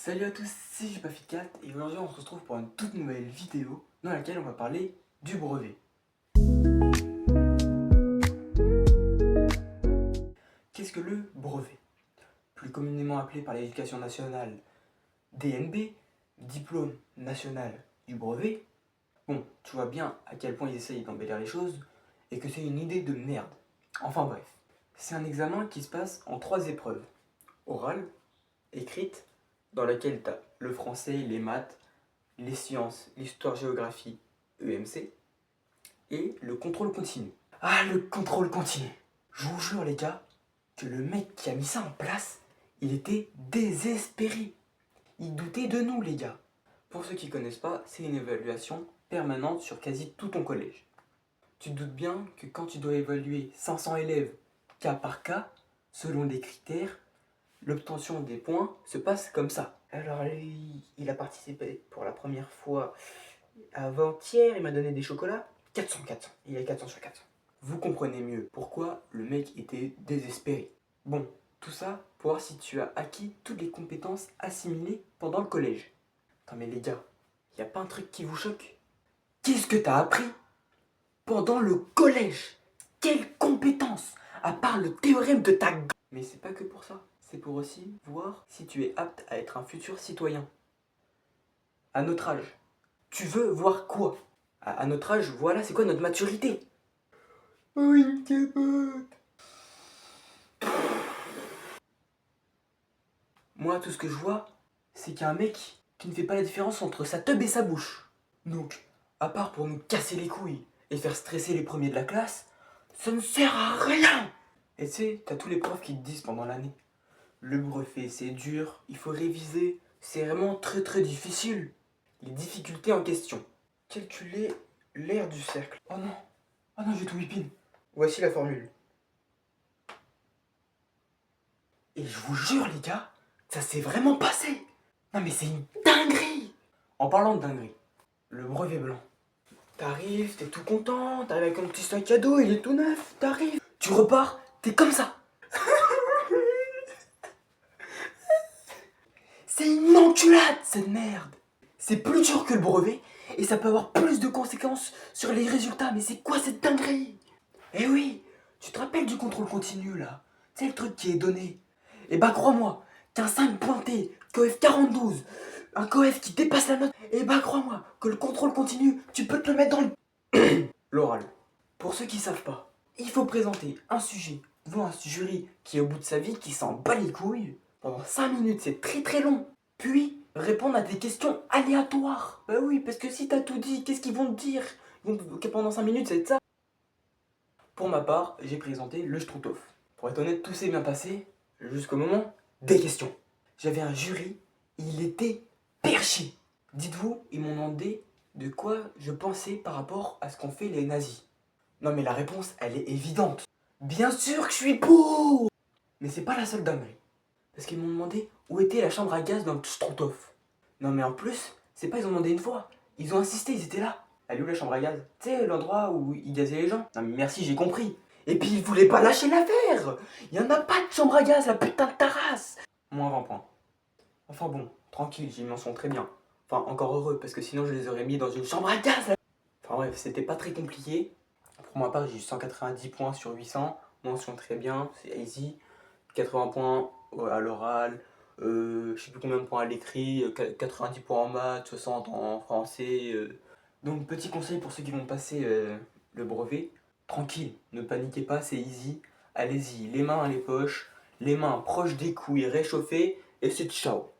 Salut à tous, c'est Jupafitcat et aujourd'hui on se retrouve pour une toute nouvelle vidéo dans laquelle on va parler du brevet. Qu'est-ce que le brevet? Plus communément appelé par l'éducation nationale DNB, Diplôme National du Brevet. Bon, tu vois bien à quel point ils essayent d'embellir les choses et que c'est une idée de merde. Enfin bref, c'est un examen qui se passe en 3 épreuves. Orale, écrite, dans laquelle tu as le français, les maths, les sciences, l'histoire-géographie, EMC, et le contrôle continu. Ah, le contrôle continu! Je vous jure les gars, que le mec qui a mis ça en place, il était désespéré. Il doutait de nous les gars. Pour ceux qui ne connaissent pas, c'est une évaluation permanente sur quasi tout ton collège. Tu te doutes bien que quand tu dois évaluer 500 élèves cas par cas, selon des critères, l'obtention des points se passe comme ça. Alors lui, il a participé pour la première fois avant-hier, il m'a donné des chocolats. 400. Il a 400 sur 400. Vous comprenez mieux pourquoi le mec était désespéré. Bon, tout ça pour voir si tu as acquis toutes les compétences assimilées pendant le collège. Attends mais les gars, y a pas un truc qui vous choque? Qu'est-ce que t'as appris pendant le collège? Quelles compétences? À part le théorème de ta gueule. Mais c'est pas que pour ça. C'est pour aussi voir si tu es apte à être un futur citoyen. À notre âge. Tu veux voir quoi? À notre âge, voilà, c'est quoi notre maturité? Oh, une capote. Moi, tout ce que je vois, c'est qu'il y a un mec qui ne fait pas la différence entre sa teub et sa bouche. Donc, à part pour nous casser les couilles et faire stresser les premiers de la classe, ça ne sert à rien. Et tu sais, t'as tous les profs qui te disent pendant l'année, le brevet c'est dur, il faut réviser, c'est vraiment très difficile. Les difficultés en question. Calculer l'aire du cercle. Oh non, j'ai tout whippine. Voici la formule. Et je vous jure les gars, ça s'est vraiment passé. Non mais c'est une dinguerie. En parlant de dinguerie, le brevet blanc. T'arrives, t'es tout content, t'arrives avec un petit sac à dos, il est tout neuf, t'arrives, tu repars, t'es comme ça. C'est une enculade cette merde. C'est plus dur que le brevet et ça peut avoir plus de conséquences sur les résultats. Mais c'est quoi cette dinguerie? Eh oui, tu te rappelles du contrôle continu là? C'est le truc qui est donné. Et bah crois-moi, qu'un 5 pointé, coef 42, un coef qui dépasse la note, et bah crois-moi, que le contrôle continu, tu peux te le mettre dans le... L'oral. Pour ceux qui savent pas, il faut présenter un sujet devant un jury qui est au bout de sa vie, qui s'en bat les couilles. Pendant 5 minutes, c'est très long. Puis, répondre à des questions aléatoires. Bah oui, parce que si t'as tout dit, qu'est-ce qu'ils vont te dire? Que pendant 5 minutes, c'est ça. Pour ma part, j'ai présenté le Struthof. Pour être honnête, tout s'est bien passé jusqu'au moment des questions. J'avais un jury, il était perché. Dites-vous, ils m'ont demandé de quoi je pensais par rapport à ce qu'ont fait les nazis. Non mais la réponse, elle est évidente. Bien sûr que je suis pour. Mais c'est pas la seule dinguerie. Parce qu'ils m'ont demandé où était la chambre à gaz dans le Struthof. Non mais en plus, c'est pas ils ont demandé une fois, ils ont insisté, ils étaient là. Elle est où la chambre à gaz? Tu sais, l'endroit où ils gazaient les gens? Non mais merci, j'ai compris. Et puis ils voulaient pas lâcher l'affaire. Y en a pas de chambre à gaz, la putain de Taras. Moins 20 points. Enfin bon, tranquille, j'y m'en sens très bien. Enfin, encore heureux, parce que sinon je les aurais mis dans une chambre à gaz. Enfin bref, c'était pas très compliqué. Pour ma part, j'ai eu 190 points sur 800. Mention très bien, c'est easy. 80 points à l'oral. Je sais plus combien de points à l'écrit. 90 points en maths, 60 en français. Donc petit conseil pour ceux qui vont passer le brevet. Tranquille, ne paniquez pas, c'est easy. Allez-y, les mains dans les poches, les mains proches des couilles réchauffées, et c'est ciao.